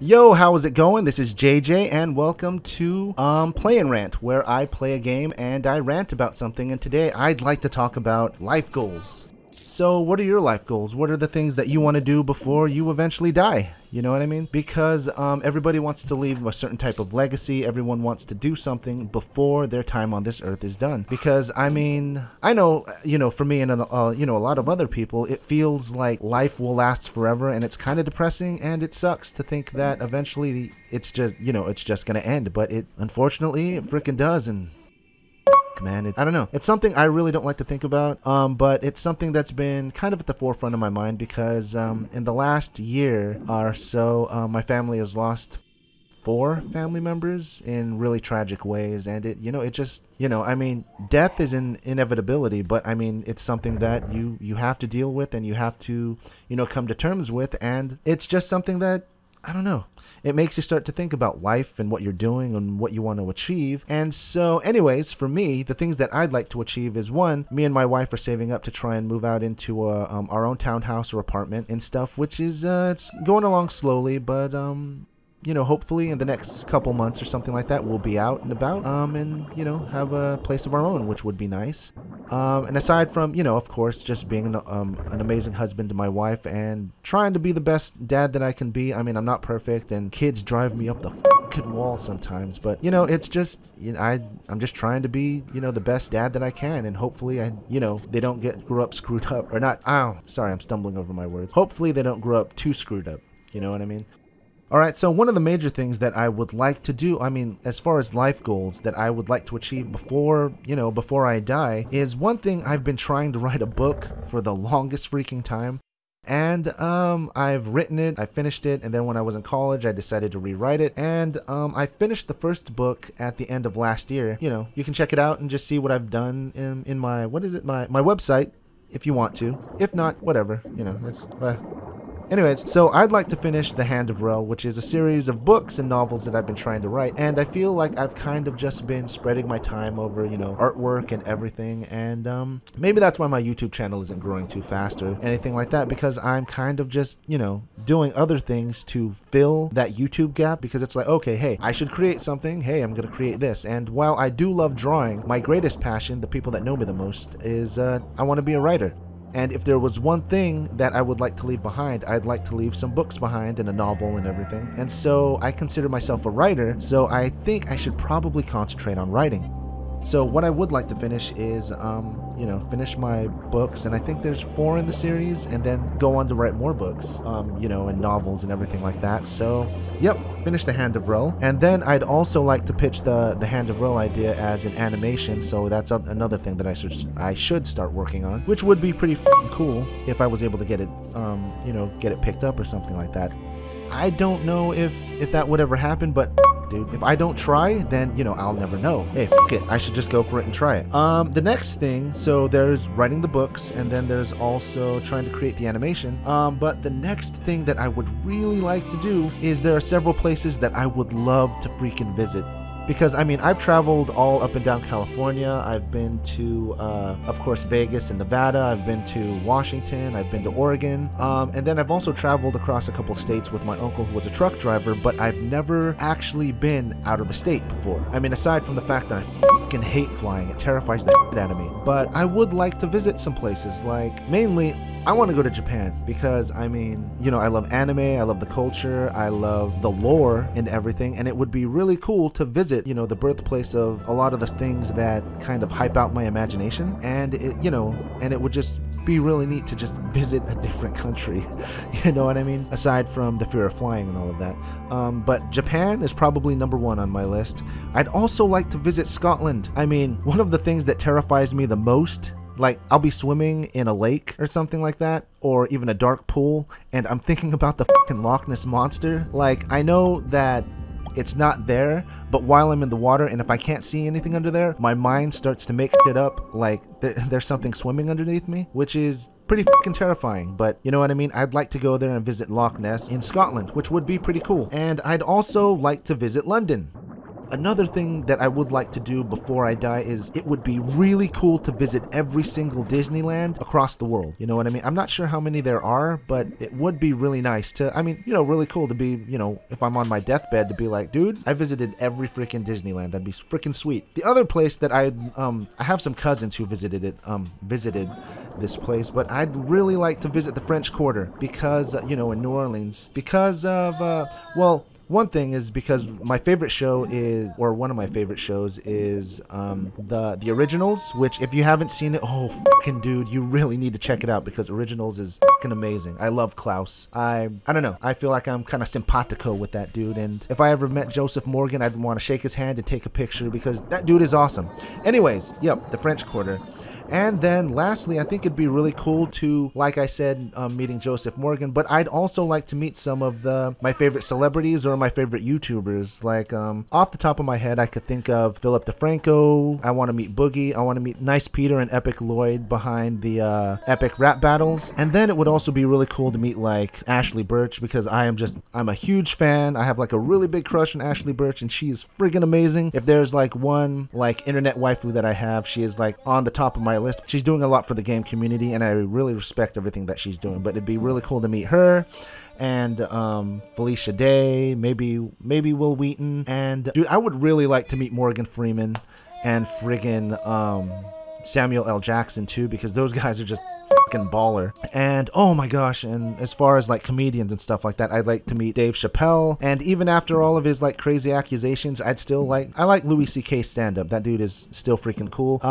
Yo, how is it going? This is JJ and welcome to Play and Rant, where I play a game and I rant about something, and today I'd like to talk about life goals. So what are your life goals? What are the things that you want to do before you eventually die? You know what I mean? Because everybody wants to leave a certain type of legacy. Everyone wants to do something before their time on this earth is done. Because, I mean, I know, for me and, a lot of other people, it feels like life will last forever, and it's kind of depressing, and it sucks to think that eventually it's just, it's just going to end. But unfortunately, it freaking does, and man, I don't know. It's something I really don't like to think about, but it's something that's been kind of at the forefront of my mind because in the last year or so, my family has lost 4 family members in really tragic ways, and I mean, death is an inevitability, but I mean, it's something that you have to deal with and you have to, come to terms with, and it's just something that, I don't know. It makes you start to think about life and what you're doing and what you want to achieve. And so anyways, for me, the things that I'd like to achieve is, one, me and my wife are saving up to try and move out into our own townhouse or apartment and stuff, which is, it's going along slowly, but, hopefully in the next couple months or something like that, we'll be out and about, and, have a place of our own, which would be nice. And aside from, of course, just being an amazing husband to my wife and trying to be the best dad that I can be. I mean, I'm not perfect, and kids drive me up the fucking wall sometimes, but, it's just, I'm just trying to be, the best dad that I can, and hopefully they don't grow up screwed up, or not, sorry, I'm stumbling over my words. Hopefully they don't grow up too screwed up, you know what I mean? Alright, so one of the major things that I would like to do, I mean, as far as life goals that I would like to achieve before I die, is one thing. I've been trying to write a book for the longest freaking time. And I've written it, I finished it, and then when I was in college, I decided to rewrite it. And I finished the first book at the end of last year. You can check it out and just see what I've done in my, my website, if you want to. If not, whatever, it's... Anyways, so I'd like to finish The Hand of Rel, which is a series of books and novels that I've been trying to write, and I feel like I've kind of just been spreading my time over, artwork and everything, and maybe that's why my YouTube channel isn't growing too fast or anything like that, because I'm kind of just, doing other things to fill that YouTube gap, because it's like, okay, hey, I should create something, hey, I'm gonna create this. And while I do love drawing, my greatest passion, the people that know me the most, is I want to be a writer. And if there was one thing that I would like to leave behind, I'd like to leave some books behind and a novel and everything. And so I consider myself a writer, so I think I should probably concentrate on writing. So what I would like to finish is, finish my books, and I think there's 4 in the series, and then go on to write more books, and novels and everything like that. So, yep, finish The Hand of Rel. And then I'd also like to pitch the Hand of Rel idea as an animation, so that's another thing that I should start working on, which would be pretty f***ing cool if I was able to get it, get it picked up or something like that. I don't know if that would ever happen, but dude, if I don't try, then, I'll never know. Hey, f it, I should just go for it and try it. The next thing, so there's writing the books, and then there's also trying to create the animation. But the next thing that I would really like to do is there are several places that I would love to freaking visit. Because, I mean, I've traveled all up and down California. I've been to, of course, Vegas and Nevada. I've been to Washington. I've been to Oregon. And then I've also traveled across a couple states with my uncle who was a truck driver, but I've never actually been out of the state before. I mean, aside from the fact that I fucking hate flying, it terrifies the shit out of me. But I would like to visit some places, like, mainly, I want to go to Japan because, I mean, I love anime, I love the culture, I love the lore and everything, and it would be really cool to visit, the birthplace of a lot of the things that kind of hype out my imagination, and it would just be really neat to just visit a different country, you know what I mean? Aside from the fear of flying and all of that. But Japan is probably #1 on my list. I'd also like to visit Scotland. I mean, one of the things that terrifies me the most, like, I'll be swimming in a lake or something like that, or even a dark pool, and I'm thinking about the fucking Loch Ness Monster. Like, I know that it's not there, but while I'm in the water and if I can't see anything under there, my mind starts to make shit up like there's something swimming underneath me, which is pretty fucking terrifying. But you know what I mean? I'd like to go there and visit Loch Ness in Scotland, which would be pretty cool. And I'd also like to visit London. another thing that I would like to do before I die is it would be really cool to visit every single Disneyland across the world. You know what I mean? I'm not sure how many there are, but it would be really nice to, I mean, you know, really cool to be, you know, if I'm on my deathbed to be like, dude, I visited every freaking Disneyland. That'd be freaking sweet. The other place that I have some cousins who visited this place, but I'd really like to visit the French Quarter because, you know, in New Orleans, because of, well, one thing is because my favorite show is, or one of my favorite shows is the Originals, which if you haven't seen it, oh fucking dude, you really need to check it out because Originals is fucking amazing. I love Klaus. I don't know. I feel like I'm kind of simpatico with that dude, and if I ever met Joseph Morgan, I'd want to shake his hand and take a picture because that dude is awesome. Anyways, yep, the French Quarter. And then lastly, I think it'd be really cool to, like I said, meeting Joseph Morgan, but I'd also like to meet some of my favorite celebrities or my favorite YouTubers. Like, off the top of my head, I could think of Philip DeFranco. I want to meet Boogie. I want to meet Nice Peter and Epic Lloyd behind the epic rap battles. And then it would also be really cool to meet, like, Ashley Birch because I'm a huge fan. I have, like, a really big crush on Ashley Birch, and she is friggin' amazing. If there's, like, one, like, internet waifu that I have, she is, like, on the top of my list. She's doing a lot for the game community, and I really respect everything that she's doing, but it'd be really cool to meet her and Felicia Day, maybe Will Wheaton, and dude, I would really like to meet Morgan Freeman and friggin' Samuel L. Jackson too, because those guys are just fucking baller. And oh my gosh, and as far as like comedians and stuff like that, I'd like to meet Dave Chappelle, and even after all of his like crazy accusations, I like Louis C.K. stand-up. That dude is still freaking cool.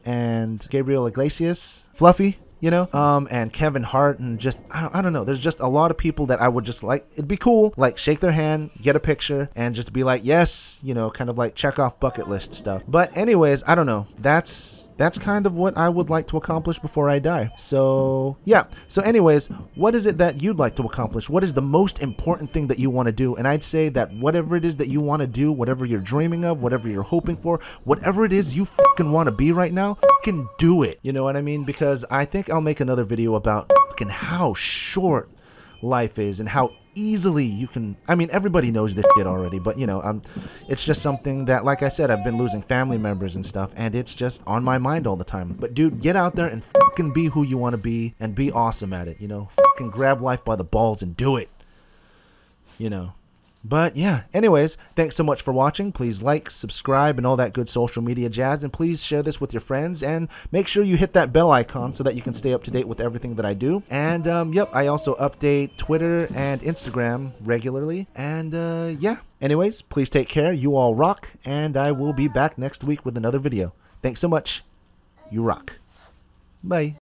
And Gabriel Iglesias, Fluffy, you know, and Kevin Hart, and just I don't know, there's just a lot of people that I would just like, it'd be cool, like shake their hand, get a picture, and just be like, yes, you know, kind of like check off bucket list stuff. But anyways, I don't know, that's kind of what I would like to accomplish before I die. So yeah, so anyways, what is it that you'd like to accomplish? What is the most important thing that you want to do? And I'd say that whatever it is that you want to do, whatever you're dreaming of, whatever you're hoping for, whatever it is you fucking want to be right now, fucking do it. You know what I mean? Because I think I'll make another video about fucking how short life is and how easily you can, I mean, everybody knows this shit already, but you know, it's just something that, like I said, I've been losing family members and stuff, and it's just on my mind all the time. But dude, get out there and fucking be who you want to be and be awesome at it, you know, fucking grab life by the balls and do it, you know. But yeah, anyways, thanks so much for watching. Please like, subscribe, and all that good social media jazz, and please share this with your friends, and make sure you hit that bell icon so that you can stay up to date with everything that I do. And yep, I also update Twitter and Instagram regularly. And yeah, anyways, please take care. You all rock, and I will be back next week with another video. Thanks so much. You rock. Bye.